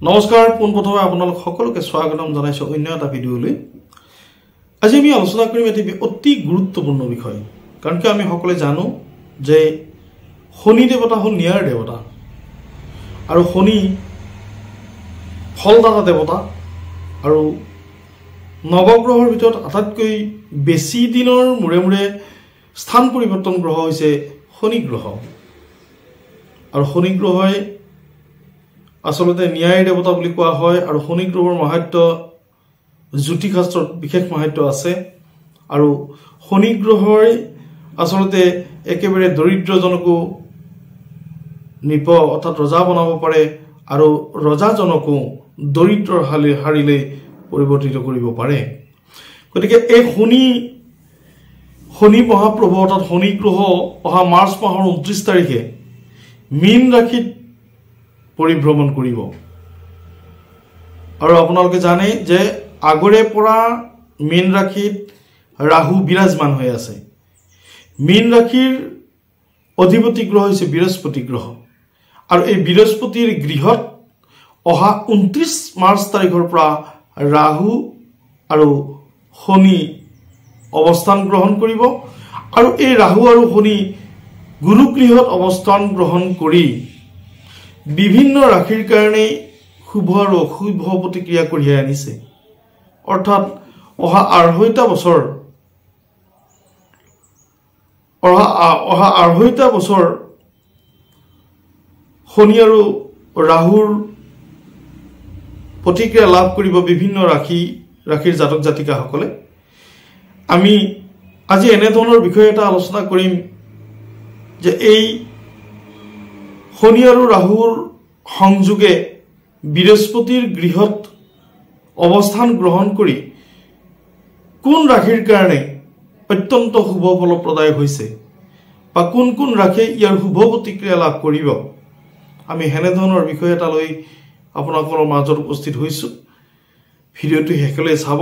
নমস্কাৰ পোনপ্ৰথমে আপোনালোক সকলোকে স্বাগতম জনাইছো অন্য এটা ভিডিঅ'লৈ। আজি আমি আলোচনা কৰিম এটি অতি গুৰুত্বপূৰ্ণ বিষয়, কাৰণ কি আমি সকলোৱে জানো যে শনি দেৱতা হ'ল ন্যায়ৰ দেৱতা আৰু শনি ফলদাতা দেৱতা আৰু নৱগ্ৰহৰ ভিতৰত আটাইতকৈ বেছি দিনৰ মূৰে মূৰে স্থান পৰিৱৰ্তন গ্ৰহ হৈছে শনি গ্ৰহ। আৰু শনি গ্ৰহই আচলতে ন্যায়ৰ দেৱতা বুলি কোৱা হয় আৰু শনি গ্ৰহৰ মাহাত্য জ্যোতিষশাস্ত্ৰত বিশেষ মাহাত্য আছে। আৰু শনি গ্ৰহই আচলতে একেবাৰে দৰিদ্ৰজনকো নিপ অৰ্থাৎ ৰজা বনাব পাৰে আৰু ৰজাজনকো দৰিদ্ৰৰ হাৰিলে পৰিৱৰ্তিত কৰিব পাৰে। গতিকে এই শনি মহাপ্ৰভু অৰ্থাৎ শনি গ্ৰহ অহা মাৰ্চ মাহৰ 29 তাৰিখে মীন ৰাশিত পৰিভ্ৰমণ কৰিব। আৰু আপোনালোকে জানে যে আগৰে পৰা মীন ৰাশিত ৰাহু বিৰাজমান হৈ আছে। মীন ৰাশিৰ অধিপতি গ্ৰহ হৈছে বৃহস্পতি গ্ৰহ আৰু এই বৃহস্পতিৰ গৃহত অহা 29 মাৰ্চ তাৰিখৰ পৰা ৰাহু আৰু শনি অৱস্থান গ্ৰহণ কৰিব। আৰু এই ৰাহু আৰু শনি গুৰুগৃহত অৱস্থান গ্ৰহণ কৰি বিভিন্ন ৰাশিৰ কাৰণে শুভ আৰু অশুভ প্ৰতিক্ৰিয়া কঢ়িয়াই আনিছে। অৰ্থাৎ অহা আঢ়ৈটা বছৰ শনি আৰু ৰাহুৰ প্ৰতিক্ৰিয়া লাভ কৰিব বিভিন্ন ৰাশিৰ জাতক জাতিকাসকলে। আমি আজি এনেধৰণৰ বিষয় এটা আলোচনা কৰিম যে এই শনি আৰু ৰাহুৰ সংযোগে বৃহস্পতিৰ গৃহত অৱস্থান গ্ৰহণ কৰি কোন ৰাশিৰ কাৰণে অত্যন্ত শুভ ফলপ্ৰদায়ক হৈছে বা কোন কোন ৰাশিয়ে ইয়াৰ শুভ প্ৰতিক্ৰিয়া লাভ কৰিব, আমি সেনেধৰণৰ বিষয় এটা লৈ আপোনালোকৰ মাজত উপস্থিত হৈছোঁ। ভিডিঅ'টো শেষলৈ চাব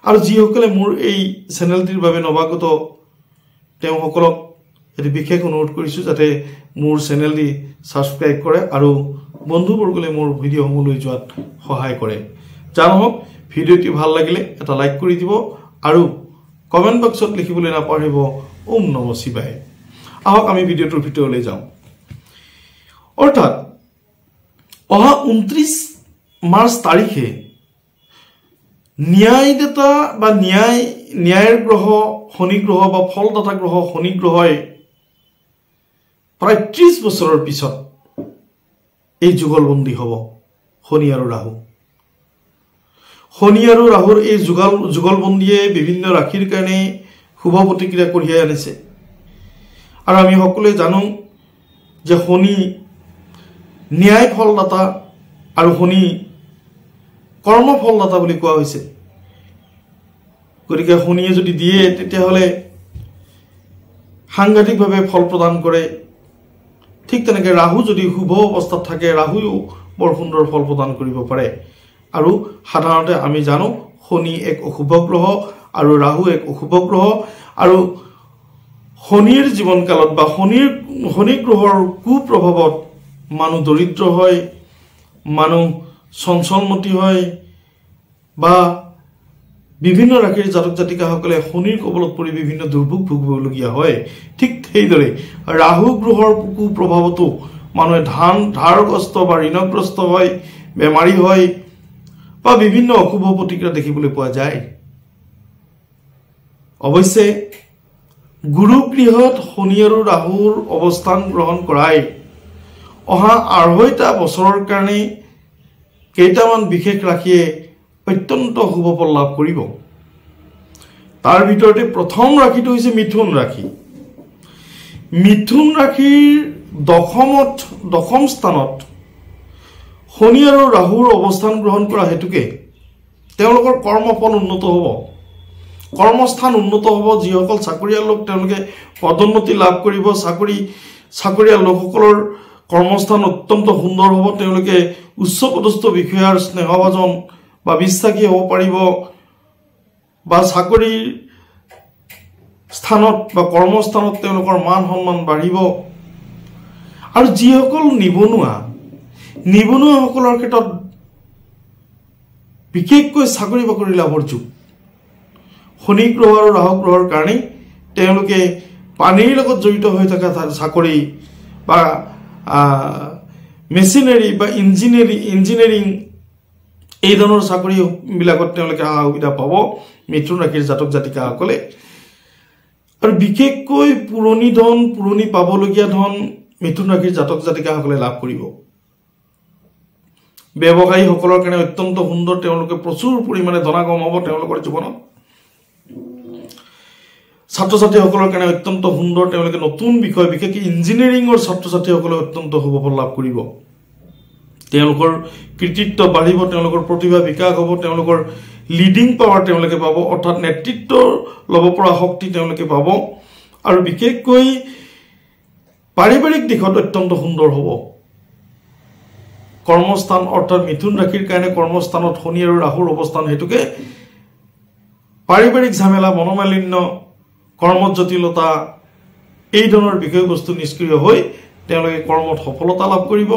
আৰু যিসকলে মোৰ এই চেনেলটিৰ বাবে নৱাগত তেওঁসকলক এটি বিশেষ অনুৰোধ কৰিছোঁ যাতে মোৰ চেনেলটি ছাবস্ক্ৰাইব কৰে আৰু বন্ধুবৰ্গলৈ মোৰ ভিডিঅ'সমূহ লৈ যোৱাত সহায় কৰে। যা নহওক ভিডিঅ'টি ভাল লাগিলে এটা লাইক কৰি দিব আৰু কমেণ্ট বক্সত লিখিবলৈ নাপাহৰিব ওম নম শিৱায়। আহক আমি ভিডিঅ'টোৰ ভিতৰলৈ যাওঁ। অৰ্থাৎ অহা 29 মাৰ্চ তাৰিখে ন্যায়দাতা বা ন্যায়ৰ গ্ৰহ শনি গ্ৰহ বা ফলদাতা গ্ৰহ শনি গ্ৰহই প্ৰায় 30 বছৰৰ পিছত এই যুগলবন্দী হ'ব শনি আৰু ৰাহু। শনি আৰু ৰাহুৰ এই যুগলবন্দীয়ে বিভিন্ন ৰাশিৰ কাৰণে শুভ প্ৰতিক্ৰিয়া কঢ়িয়াই আনিছে। আৰু আমি সকলোৱে জানো যে শনি ন্যায় ফলদাতা আৰু শনি কৰ্ম ফলদাতা বুলি কোৱা হৈছে। গতিকে শনিয়ে যদি দিয়ে তেতিয়াহ'লে সাংঘাতিকভাৱে ফল প্ৰদান কৰে। ঠিক তেনেকৈ ৰাহু যদি শুভ অৱস্থাত থাকে ৰাহুও বৰ সুন্দৰ ফল প্ৰদান কৰিব পাৰে। আৰু সাধাৰণতে আমি জানো শনি এক অশুভ গ্ৰহ আৰু ৰাহু এক অশুভ গ্ৰহ। আৰু শনিৰ জীৱনকালত বা শনি গ্ৰহৰ কুপ্ৰভাৱত মানুহ দৰিদ্ৰ হয়, মানুহ চঞ্চলমতী হয় বা বিভিন্ন ৰাশিৰ জাতক জাতিকাসকলে শনিৰ কবলত পৰি বিভিন্ন দুৰ্ভোগ ভুগিবলগীয়া হয়। ঠিক সেইদৰে ৰাহু গ্ৰহৰ কুপ্ৰভাৱতো মানুহে ধাৰগ্ৰস্ত বা ঋণগ্ৰস্ত হয়, বেমাৰী হয় বা বিভিন্ন অশুভ প্ৰতিক্ৰিয়া দেখিবলৈ পোৱা যায়। অৱশ্যে গুৰুগৃহত শনি আৰু ৰাহুৰ অৱস্থান গ্ৰহণ কৰাই অহা আঢ়ৈটা বছৰৰ কাৰণে কেইটামান বিশেষ ৰাশিয়ে অত্যন্ত শুভ ফল লাভ কৰিব। তাৰ ভিতৰতে প্ৰথম ৰাশিটো হৈছে মিথুন ৰাশি। মিথুন ৰাশিৰ দশম স্থানত শনি আৰু ৰাহুৰ অৱস্থান গ্ৰহণ কৰা হেতুকে তেওঁলোকৰ কৰ্মফল উন্নত হ'ব, কৰ্মস্থান উন্নত হ'ব। যিসকল চাকৰিয়াল লোক তেওঁলোকে পদোন্নতি লাভ কৰিব। চাকৰিয়াল লোকসকলৰ কৰ্মস্থান অত্যন্ত সুন্দৰ হ'ব। তেওঁলোকে উচ্চপদস্থ বিষয়াৰ স্নেহভাজন বা বিশ্বাসী হ'ব পাৰিব বা চাকৰিৰ স্থানত বা কৰ্মস্থানত তেওঁলোকৰ মান সন্মান বাঢ়িব। আৰু যিসকল নিবনুৱাসকলৰ ক্ষেত্ৰত বিশেষকৈ চাকৰি বাকৰি লাভৰ যুগ শনি গ্ৰহ আৰু ৰাহু গ্ৰহৰ কাৰণে তেওঁলোকে পানীৰ লগত জড়িত হৈ থকা চাকৰি বা মেচিনাৰী বা ইঞ্জিনিয়াৰিং এই ধৰণৰ চাকৰিবিলাকত তেওঁলোকে সা সুবিধা পাব মিথুন ৰাশিৰ জাতক জাতিকাসকলে আৰু বিশেষকৈ পুৰণি পাবলগীয়া ধন মিথুন ৰাশিৰ জাতক জাতিকাসকলে লাভ কৰিব ব্যৱসায়ীসকলৰ কাৰণে অত্যন্ত সুন্দৰ তেওঁলোকে প্ৰচুৰ পৰিমাণে ধনাগম হ'ব তেওঁলোকৰ জীৱনত ছাত্ৰ ছাত্ৰীসকলৰ কাৰণে অত্যন্ত সুন্দৰ তেওঁলোকে নতুন বিষয় বিশেষকৈ ইঞ্জিনিয়াৰিঙৰ ছাত্ৰ ছাত্ৰীসকলে অত্যন্ত শুভ ফল লাভ কৰিব তেওঁলোকৰ কৃতিত্ব বাঢ়িব তেওঁলোকৰ প্ৰতিভা বিকাশ হ'ব তেওঁলোকৰ লিডিং পাৱাৰ তেওঁলোকে পাব অৰ্থাৎ নেতৃত্ব ল'ব পৰা শক্তি তেওঁলোকে পাব আৰু বিশেষকৈ পাৰিবাৰিক দিশত অত্যন্ত সুন্দৰ হ'ব কৰ্মস্থান অৰ্থাৎ মিথুন ৰাশিৰ কাৰণে কৰ্মস্থানত শনি আৰু ৰাহুৰ অৱস্থান হেতুকে পাৰিবাৰিক ঝামেলা মনোমালিন্য কৰ্মত জটিলতা এই ধৰণৰ বিষয়বস্তু নিষ্ক্ৰিয় হৈ তেওঁলোকে কৰ্মত সফলতা লাভ কৰিব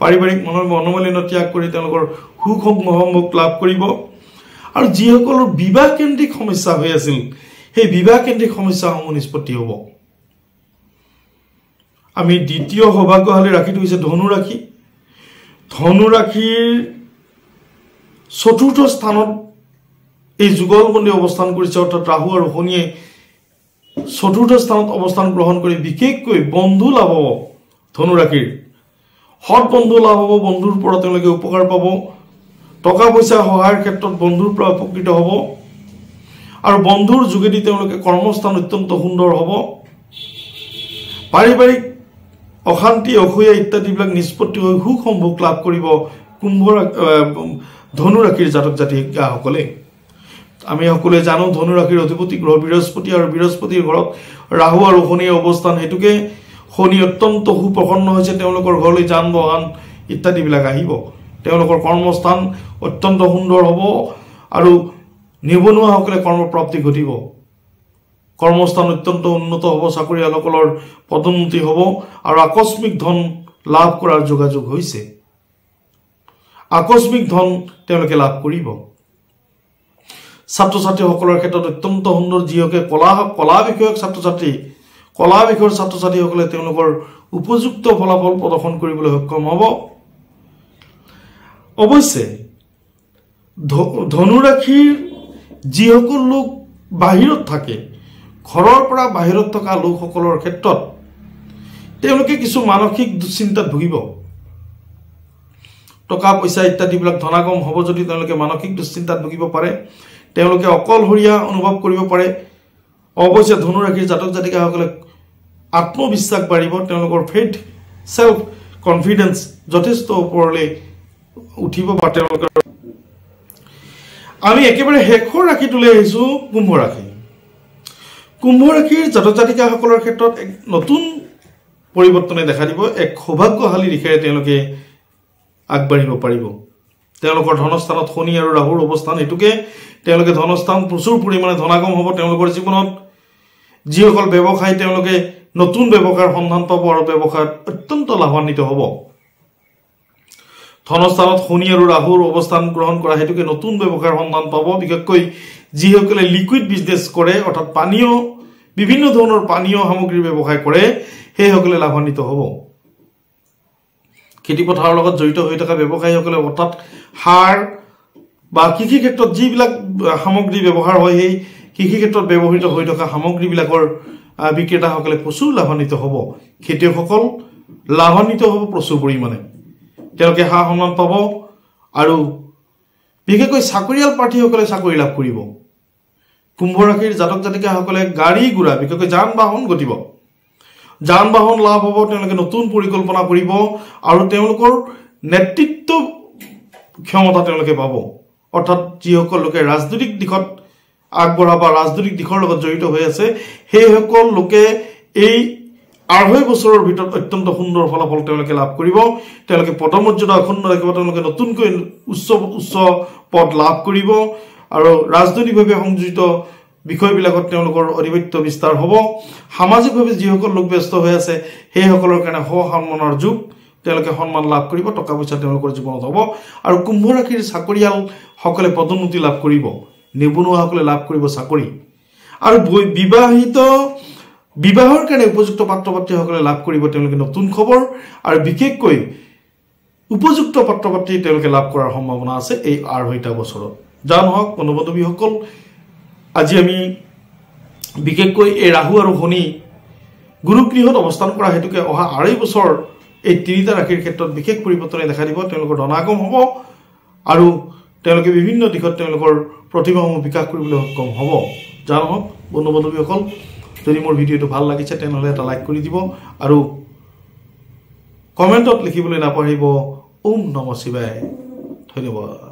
পাৰিবাৰিক মনোমালিন্য ত্যাগ কৰি তেওঁলোকৰ সুখ সম্ভোগ লাভ কৰিব আৰু যিসকলৰ বিবাহ কেন্দ্ৰিক সমস্যা হৈ আছিল সেই বিবাহ কেন্দ্ৰিক সমস্যাসমূহ নিষ্পত্তি হ'ব আমি দ্বিতীয় সৌভাগ্যশালী ৰাশিটো হৈছে ধনু ৰাশিৰ চতুৰ্থ স্থানত এই যুগলবন্দী অৱস্থান কৰিছে অৰ্থাৎ ৰাহু আৰু শনিয়ে চতুৰ্থ স্থানত অৱস্থান গ্ৰহণ কৰি বিশেষকৈ বন্ধু লাভ হ'ব ধনু ৰাশিৰ সৎ বন্ধু লাভ হ'ব বন্ধুৰ পৰা তেওঁলোকে উপকাৰ পাব টকা পইচা সহায়ৰ ক্ষেত্ৰত বন্ধুৰ পৰা উপকৃত হ'ব আৰু বন্ধুৰ যোগেদি তেওঁলোকে কৰ্মস্থান অত্যন্ত সুন্দৰ হ'ব পাৰিবাৰিক অশান্তি অসূয়া ইত্যাদিবিলাক নিষ্পত্তি হৈ সুখ সম্ভোগ লাভ কৰিব ধনু ৰাশিৰ জাতক জাতিকাসকলে আমি সকলোৱে জানো ধনু ৰাশিৰ অধিপতি গ্ৰহ বৃহস্পতি আৰু বৃহস্পতিৰ ঘৰত ৰাহু আৰু শনিৰ অৱস্থান হেতুকে শনি অত্যন্ত সুপ্ৰসন্ন হৈছে তেওঁলোকৰ ঘৰলৈ যান বাহন ইত্যাদিবিলাক আহিব তেওঁলোকৰ কৰ্মস্থান অত্যন্ত সুন্দৰ হ'ব আৰু নিবনুৱাসকলে কৰ্মপ্ৰাপ্তি ঘটিব কৰ্মস্থান অত্যন্ত উন্নত হ'ব চাকৰিয়ালসকলৰ পদোন্নতি হ'ব আৰু আকস্মিক ধন লাভ কৰাৰ যোগাযোগ হৈছে আকস্মিক ধন তেওঁলোকে লাভ কৰিব ছাত্ৰ ছাত্ৰীসকলৰ ক্ষেত্ৰত অত্যন্ত সুন্দৰ যিসকলে কলা বিষয়ক ছাত্ৰ ছাত্ৰীসকলে তেওঁলোকৰ উপযুক্ত ফলাফল প্ৰদৰ্শন কৰিবলৈ সক্ষম হ'ব অৱশ্যে ধনু ৰাশিৰ যিসকল লোক বাহিৰত থাকে ঘৰৰ পৰা বাহিৰত থকা লোকসকলৰ ক্ষেত্ৰত তেওঁলোকে কিছু মানসিক দুশ্চিন্তাত ভুগিব টকা পইচা ইত্যাদিবিলাক ধনাগম হ'ব যদি তেওঁলোকে মানসিক দুশ্চিন্তাত ভুগিব পাৰে তেওঁলোকে অকলশৰীয়া অনুভৱ কৰিব পাৰে অৱশ্যে ধনু ৰাশিৰ জাতক জাতিকাসকলে আত্মবিশ্বাস বাঢ়িব তেওঁলোকৰ ফেইথ সেলফ কনফিডেন্স যথেষ্ট ওপৰলৈ উঠিব বা তেওঁলোকৰ আমি একেবাৰে শেষৰ ৰাশিটোলৈ আহিছোঁ কুম্ভ ৰাশিৰ জাতক জাতিকাসকলৰ ক্ষেত্ৰত এক নতুন পৰিৱৰ্তনে দেখা দিব এক সৌভাগ্যশালী দিশেৰে তেওঁলোকে আগবাঢ়িব পাৰিব তেওঁলোকৰ ধনস্থানত শনি আৰু ৰাহুৰ অৱস্থান হেতুকে তেওঁলোকে ধনস্থান প্ৰচুৰ পৰিমাণে ধনাগম হ'ব তেওঁলোকৰ জীৱনত যিসকল ব্যৱসায়ী তেওঁলোকে নতুন ব্যৱসায়ৰ সন্ধান পাব আৰু ব্যৱসায়ত অত্যন্ত লাভান্বিত হ'ব ধনস্থানত শনি আৰু ৰাহুৰ অৱস্থান গ্ৰহণ কৰা হেতুকে নতুন ব্যৱসায়ৰ সন্ধান পাব বিশেষকৈ যিসকলে লিকুইড বিজনেছ কৰে অৰ্থাৎ বিভিন্ন ধৰণৰ পানীয় সামগ্ৰীৰ ব্যৱসায় কৰে সেইসকলে লাভান্বিত হ'ব খেতি পথাৰৰ লগত জড়িত হৈ থকা ব্যৱসায়ীসকলে অৰ্থাৎ সাৰ বা কৃষি ক্ষেত্ৰত যিবিলাক সামগ্ৰী ব্যৱহাৰ হয় সেই কৃষি ক্ষেত্ৰত ব্যৱহৃত হৈ থকা সামগ্ৰীবিলাকৰ বিক্ৰেতাসকলে প্ৰচুৰ লাভান্বিত হ'ব খেতিয়কসকল লাভান্বিত হ'ব প্ৰচুৰ পৰিমাণে তেওঁলোকে সা সন্মান পাব আৰু বিশেষকৈ চাকৰিয়াল প্ৰাৰ্থীসকলে চাকৰি লাভ কৰিব কুম্ভ ৰাশিৰ জাতক জাতিকাসকলে গাড়ী ঘোঁৰা বিশেষকৈ যান বাহন ঘটিব যান বাহন লাভ হ'ব তেওঁলোকে নতুন পৰিকল্পনা কৰিব আৰু তেওঁলোকৰ নেতৃত্ব ক্ষমতা তেওঁলোকে পাব অৰ্থাৎ যিসকল লোকে ৰাজনৈতিক দিশত আগবঢ়া বা ৰাজনৈতিক দিশৰ লগত জড়িত হৈ আছে সেইসকল লোকে এই 2.5 বছৰৰ ভিতৰত অত্যন্ত সুন্দৰ ফলাফল তেওঁলোকে লাভ কৰিব তেওঁলোকে পদমৰ্যাদা অখণ্ড ৰাখিব তেওঁলোকে নতুনকৈ উচ্চ পদ লাভ কৰিব আৰু ৰাজনৈতিকভাৱে সংযোজিত বিষয়বিলাকত তেওঁলোকৰ অধিপত্য বিস্তাৰ হ'ব সামাজিকভাৱে যিসকল লোক ব্যস্ত হৈ আছে সেইসকলৰ কাৰণে সন্মানৰ যুগ তেওঁলোকে সন্মান লাভ কৰিব, টকা পইচা তেওঁলোকৰ জীৱনত হ'ব। আৰু কুম্ভ ৰাশিৰ চাকৰিয়ালসকলে পদোন্নতি লাভ কৰিব, নিবনুৱাসকলে লাভ কৰিব চাকৰি। আৰু বিবাহৰ কাৰণে উপযুক্ত পাত্ৰ পাত্ৰীসকলে লাভ কৰিব তেওঁলোকে নতুন খবৰ। আৰু বিশেষকৈ উপযুক্ত পাত্ৰ পাত্ৰী তেওঁলোকে লাভ কৰাৰ সম্ভাৱনা আছে এই 2.5 বছৰত। যা নহওক বন্ধু বান্ধৱীসকল, আজি আমি বিশেষকৈ এই ৰাহু আৰু শনি গুৰুগৃহত অৱস্থান কৰা হেতুকে অহা 2.5 বছৰ এই 3টা ৰাশিৰ ক্ষেত্ৰত বিশেষ পৰিৱৰ্তনে দেখা দিব। তেওঁলোকৰ ধনাগম হ'ব আৰু তেওঁলোকে বিভিন্ন দিশত তেওঁলোকৰ প্ৰতিভাসমূহ বিকাশ কৰিবলৈ সক্ষম হ'ব। যা নহওক বন্ধু বান্ধৱীসকল, যদি মোৰ ভিডিঅ'টো ভাল লাগিছে তেনেহ'লে এটা লাইক কৰি দিব আৰু কমেণ্টত লিখিবলৈ নাপাহৰিব ওম নমঃ শিৱায়। ধন্যবাদ।